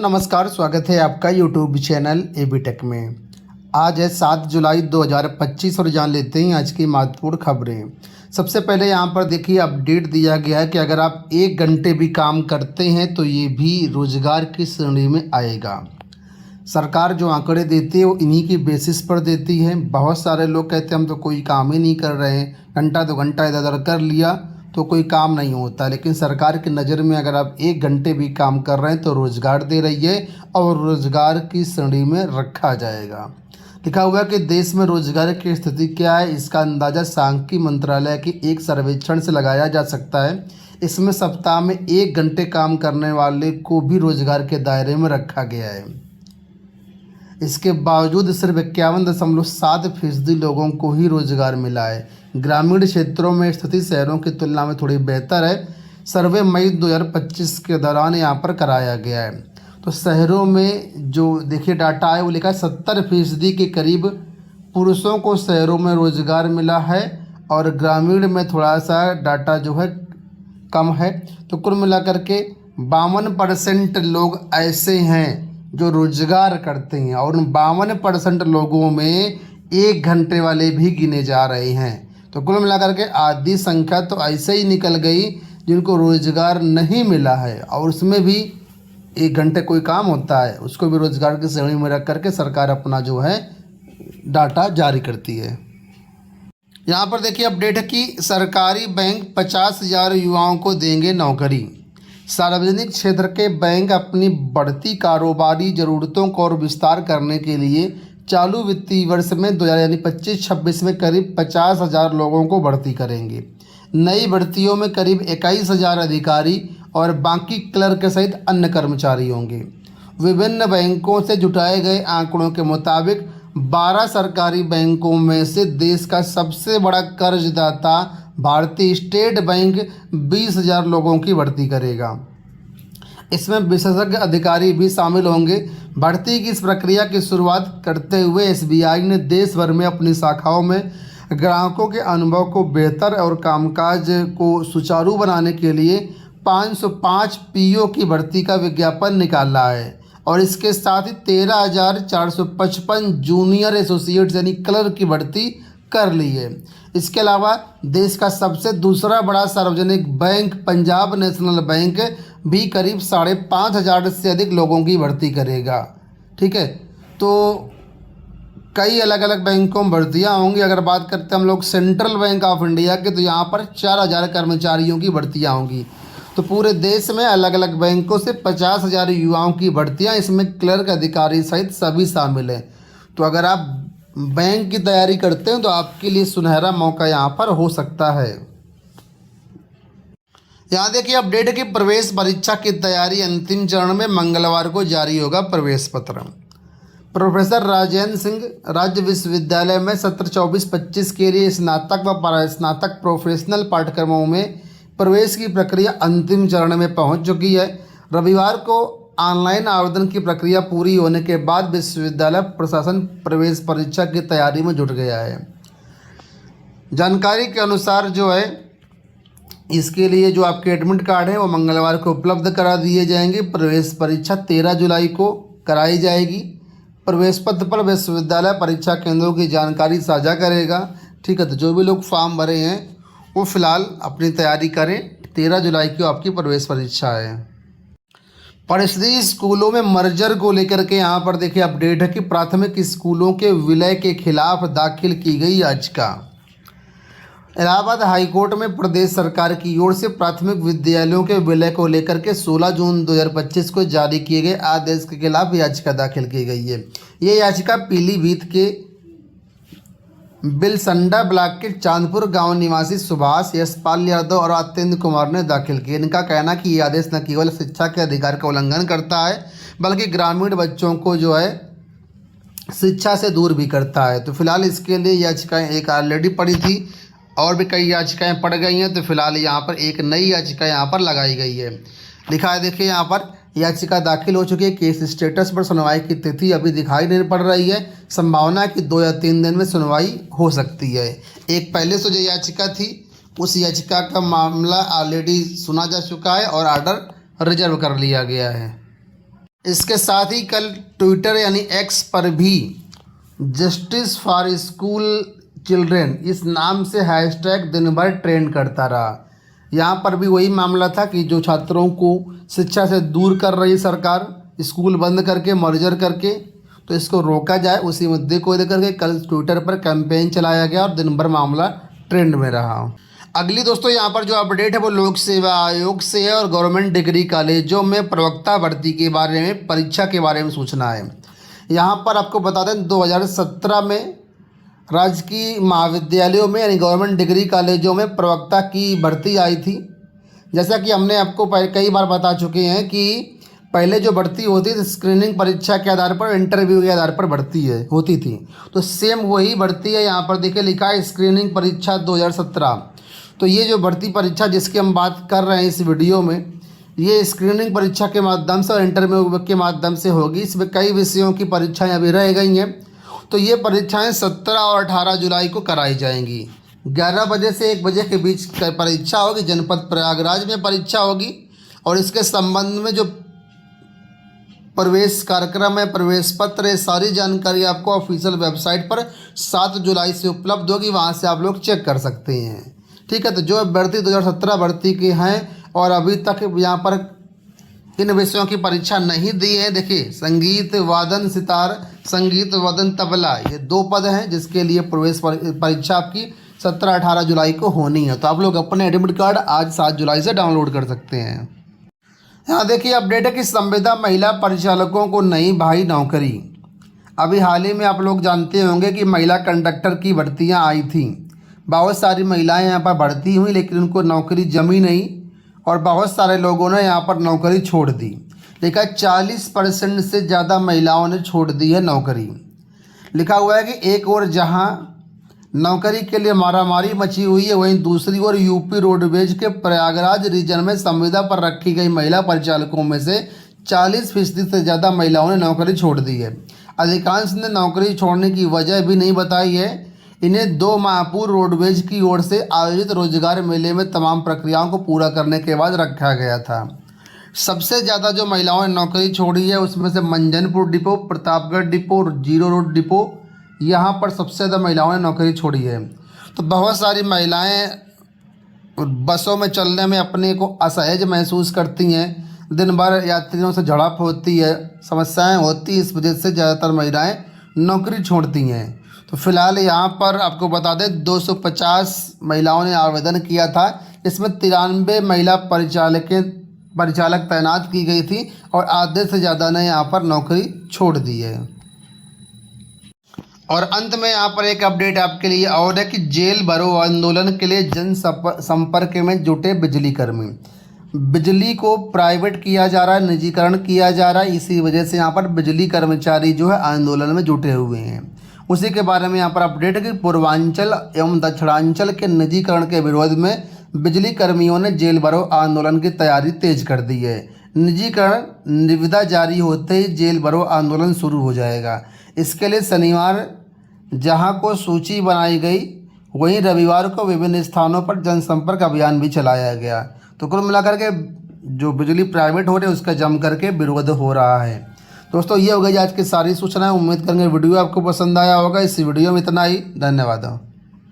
नमस्कार, स्वागत है आपका यूट्यूब चैनल एबी टेक में। आज है 7 जुलाई 2025 और जान लेते हैं आज की महत्वपूर्ण खबरें। सबसे पहले यहाँ पर देखिए अपडेट दिया गया है कि अगर आप 1 घंटे भी काम करते हैं तो ये भी रोजगार की श्रेणी में आएगा। सरकार जो आंकड़े देती है वो इन्हीं की बेसिस पर देती है। बहुत सारे लोग कहते हैं हम तो कोई काम ही नहीं कर रहे हैं, घंटा 2 घंटा इधर उधर कर लिया तो कोई काम नहीं होता, लेकिन सरकार की नज़र में अगर आप 1 घंटे भी काम कर रहे हैं तो रोज़गार दे रही है और रोज़गार की श्रेणी में रखा जाएगा। लिखा हुआ है कि देश में रोज़गार की स्थिति क्या है, इसका अंदाज़ा सांख्यिकी मंत्रालय के एक सर्वेक्षण से लगाया जा सकता है। इसमें सप्ताह में 1 घंटे काम करने वाले को भी रोज़गार के दायरे में रखा गया है। इसके बावजूद सिर्फ 51.7% लोगों को ही रोजगार मिला है। ग्रामीण क्षेत्रों में स्थिति शहरों की तुलना में थोड़ी बेहतर है। सर्वे मई 2025 के दौरान यहाँ पर कराया गया है। तो शहरों में जो देखिए डाटा है वो लिखा है 70% के करीब पुरुषों को शहरों में रोजगार मिला है और ग्रामीण में थोड़ा सा डाटा जो है कम है। तो कुल मिलाकर के 52% लोग ऐसे हैं जो रोजगार करते हैं और उन 52% लोगों में 1 घंटे वाले भी गिने जा रहे हैं। तो कुल मिलाकर के आधी संख्या तो ऐसे ही निकल गई जिनको रोजगार नहीं मिला है, और उसमें भी 1 घंटे कोई काम होता है उसको भी रोजगार की श्रेणी में रख करके सरकार अपना जो है डाटा जारी करती है। यहाँ पर देखिए अपडेट है कि सरकारी बैंक 50,000 युवाओं को देंगे नौकरी। सार्वजनिक क्षेत्र के बैंक अपनी बढ़ती कारोबारी ज़रूरतों को और विस्तार करने के लिए चालू वित्तीय वर्ष में 2025-26 में करीब 50,000 लोगों को भर्ती करेंगे। नई भर्तियों में करीब 21,000 अधिकारी और बाकी क्लर्क सहित अन्य कर्मचारी होंगे। विभिन्न बैंकों से जुटाए गए आंकड़ों के मुताबिक 12 सरकारी बैंकों में से देश का सबसे बड़ा कर्जदाता भारतीय स्टेट बैंक 20,000 लोगों की भर्ती करेगा। इसमें विशेषज्ञ अधिकारी भी शामिल होंगे। भर्ती की इस प्रक्रिया की शुरुआत करते हुए एसबीआई ने देश भर में अपनी शाखाओं में ग्राहकों के अनुभव को बेहतर और कामकाज को सुचारू बनाने के लिए 505 पीओ की भर्ती का विज्ञापन निकाला है और इसके साथ ही 13,455 जूनियर एसोसिएट्स यानी क्लर्क की भर्ती कर ली है। इसके अलावा देश का सबसे दूसरा बड़ा सार्वजनिक बैंक पंजाब नेशनल बैंक भी करीब 5,500 से अधिक लोगों की भर्ती करेगा। ठीक है, तो कई अलग अलग बैंकों में भर्तियां होंगी। अगर बात करते हैं हम लोग सेंट्रल बैंक ऑफ इंडिया के, तो यहाँ पर 4,000 कर्मचारियों की भर्तियां होंगी। तो पूरे देश में अलग अलग बैंकों से 50,000 युवाओं की भर्तियाँ, इसमें क्लर्क अधिकारी सहित सभी शामिल हैं। तो अगर आप बैंक की तैयारी करते हैं तो आपके लिए सुनहरा मौका यहाँ पर हो सकता है। यहाँ देखिए अपडेट है कि प्रवेश परीक्षा की तैयारी अंतिम चरण में मंगलवार को जारी होगा प्रवेश पत्र। प्रोफेसर राजेंद्र सिंह राज्य विश्वविद्यालय में सत्र 24-25 के लिए स्नातक व परास्नातक प्रोफेशनल पाठ्यक्रमों में प्रवेश की प्रक्रिया अंतिम चरण में पहुँच चुकी है। रविवार को ऑनलाइन आवेदन की प्रक्रिया पूरी होने के बाद विश्वविद्यालय प्रशासन प्रवेश परीक्षा की तैयारी में जुट गया है। जानकारी के अनुसार जो है इसके लिए जो आपके एडमिट कार्ड है वो मंगलवार को उपलब्ध करा दिए जाएंगे। प्रवेश परीक्षा 13 जुलाई को कराई जाएगी। प्रवेश पत्र पर विश्वविद्यालय परीक्षा केंद्रों की जानकारी साझा करेगा। ठीक है, तो जो भी लोग फॉर्म भरे हैं वो फ़िलहाल अपनी तैयारी करें। 13 जुलाई की आपकी प्रवेश परीक्षा है। परिषदीय स्कूलों में मर्जर को लेकर के यहाँ पर देखिए अपडेट है कि प्राथमिक स्कूलों के विलय के खिलाफ दाखिल की गई याचिका। इलाहाबाद हाईकोर्ट में प्रदेश सरकार की ओर से प्राथमिक विद्यालयों के विलय को लेकर के 16 जून 2025 को जारी किए गए आदेश के खिलाफ याचिका दाखिल की गई है। ये याचिका पीलीभीत के बिलसंडा ब्लॉक के चांदपुर गांव निवासी सुभाष, यशपाल यादव और अत्यंत कुमार ने दाखिल किए। इनका कहना कि ये आदेश न केवल शिक्षा के अधिकार का उल्लंघन करता है बल्कि ग्रामीण बच्चों को जो है शिक्षा से दूर भी करता है। तो फिलहाल इसके लिए याचिकाएं एक ऑलरेडी पड़ी थी और भी कई याचिकाएं पड़ गई हैं। तो फिलहाल यहाँ पर एक नई याचिका यहाँ पर लगाई गई है। लिखा है देखिए यहाँ पर याचिका दाखिल हो चुकी है। केस स्टेटस पर सुनवाई की तिथि अभी दिखाई नहीं पड़ रही है। संभावना है कि 2 या 3 दिन में सुनवाई हो सकती है। एक पहले से जो याचिका थी उस याचिका का मामला ऑलरेडी सुना जा चुका है और ऑर्डर रिजर्व कर लिया गया है। इसके साथ ही कल ट्विटर यानी एक्स पर भी जस्टिस फॉर स्कूल चिल्ड्रेन इस नाम से हैशटैग दिन भर ट्रेंड करता रहा। यहाँ पर भी वही मामला था कि जो छात्रों को शिक्षा से दूर कर रही सरकार, स्कूल बंद करके मर्जर करके, तो इसको रोका जाए, उसी मुद्दे को लेकर के कल ट्विटर पर कैंपेन चलाया गया और दिन भर मामला ट्रेंड में रहा। अगली दोस्तों यहाँ पर जो अपडेट है वो लोक सेवा आयोग से है और गवर्नमेंट डिग्री कॉलेजों में प्रवक्ता भर्ती के बारे में, परीक्षा के बारे में सूचना है। यहाँ पर आपको बता दें 2017 में राजकीय महाविद्यालयों में यानी गवर्नमेंट डिग्री कॉलेजों में प्रवक्ता की भर्ती आई थी। जैसा कि हमने आपको कई बार बता चुके हैं कि पहले जो भर्ती होती थी स्क्रीनिंग परीक्षा के आधार पर, इंटरव्यू के आधार पर भर्ती होती थी, तो सेम वही भर्ती है। यहाँ पर देखिए लिखा है स्क्रीनिंग परीक्षा 2017। तो ये जो भर्ती परीक्षा जिसकी हम बात कर रहे हैं इस वीडियो में, ये स्क्रीनिंग परीक्षा के माध्यम से और इंटरव्यू के माध्यम से होगी। इसमें कई विषयों की परीक्षाएं अभी रह गई हैं। तो ये परीक्षाएं 17 और 18 जुलाई को कराई जाएंगी। 11 बजे से 1 बजे के बीच परीक्षा होगी। जनपद प्रयागराज में परीक्षा होगी और इसके संबंध में जो प्रवेश कार्यक्रम है, प्रवेश पत्र है, सारी जानकारी आपको ऑफिशियल वेबसाइट पर 7 जुलाई से उपलब्ध होगी। वहाँ से आप लोग चेक कर सकते हैं। ठीक है, तो जो अभ्यर्थी 2017 भर्ती के हैं और अभी तक यहाँ पर इन विषयों की परीक्षा नहीं दी है, देखिए संगीत वादन सितार, संगीत वादन तबला, ये 2 पद हैं जिसके लिए प्रवेश परीक्षा आपकी 17-18 जुलाई को होनी है। तो आप लोग अपने एडमिट कार्ड आज 7 जुलाई से डाउनलोड कर सकते हैं। यहाँ देखिए अपडेट है कि संविदा महिला परिचालकों को नई भाई नौकरी। अभी हाल ही में आप लोग जानते होंगे कि महिला कंडक्टर की भर्तियाँ आई थी। बहुत सारी महिलाएं यहाँ पर भर्ती हुई लेकिन उनको नौकरी जमी नहीं और बहुत सारे लोगों ने यहाँ पर नौकरी छोड़ दी। लिखा 40% से ज़्यादा महिलाओं ने छोड़ दी है नौकरी। लिखा हुआ है कि एक ओर जहाँ नौकरी के लिए मारामारी मची हुई है, वहीं दूसरी ओर यूपी रोडवेज के प्रयागराज रीजन में संविदा पर रखी गई महिला परिचालकों में से 40% से ज़्यादा महिलाओं ने नौकरी छोड़ दी है। अधिकांश ने नौकरी छोड़ने की वजह भी नहीं बताई है। इन्हें 2 माह पूर्व रोडवेज की ओर से आयोजित रोजगार मेले में तमाम प्रक्रियाओं को पूरा करने के बाद रखा गया था। सबसे ज़्यादा जो महिलाओं ने नौकरी छोड़ी है उसमें से Manjhanpur depot, Pratapgarh depot, zero road depot, यहाँ पर सबसे ज़्यादा महिलाओं ने नौकरी छोड़ी है। तो बहुत सारी महिलाएं बसों में चलने में अपने को असहज महसूस करती हैं। दिन भर यात्रियों से झड़प होती है, समस्याएं होती हैं, इस वजह से ज़्यादातर महिलाएं नौकरी छोड़ती हैं। तो फिलहाल यहाँ पर आपको बता दें 250 महिलाओं ने आवेदन किया था। इसमें 93 महिला परिचालक तैनात की गई थी और आधे से ज़्यादा ने यहाँ पर नौकरी छोड़ दी है। और अंत में यहाँ पर एक अपडेट आपके लिए और है कि जेल भरो आंदोलन के लिए जन संपर्क में जुटे बिजली कर्मी। बिजली को प्राइवेट किया जा रहा है, निजीकरण किया जा रहा है, इसी वजह से यहाँ पर बिजली कर्मचारी जो है आंदोलन में जुटे हुए हैं। उसी के बारे में यहाँ पर अपडेट है कि पूर्वांचल एवं दक्षिणांचल के निजीकरण के विरोध में बिजली कर्मियों ने जेल भरो आंदोलन की तैयारी तेज कर दी है। निजीकरण निविदा जारी होते ही जेल भरो आंदोलन शुरू हो जाएगा। इसके लिए शनिवार जहां को सूची बनाई गई, वहीं रविवार को विभिन्न स्थानों पर जनसंपर्क अभियान भी चलाया गया। तो कुल मिलाकर के जो बिजली प्राइवेट हो रही है उसका जम करके विरोध हो रहा है। दोस्तों ये हो गई आज की सारी सूचनाएं। उम्मीद करेंगे वीडियो आपको पसंद आया होगा। इस वीडियो में इतना ही, धन्यवाद।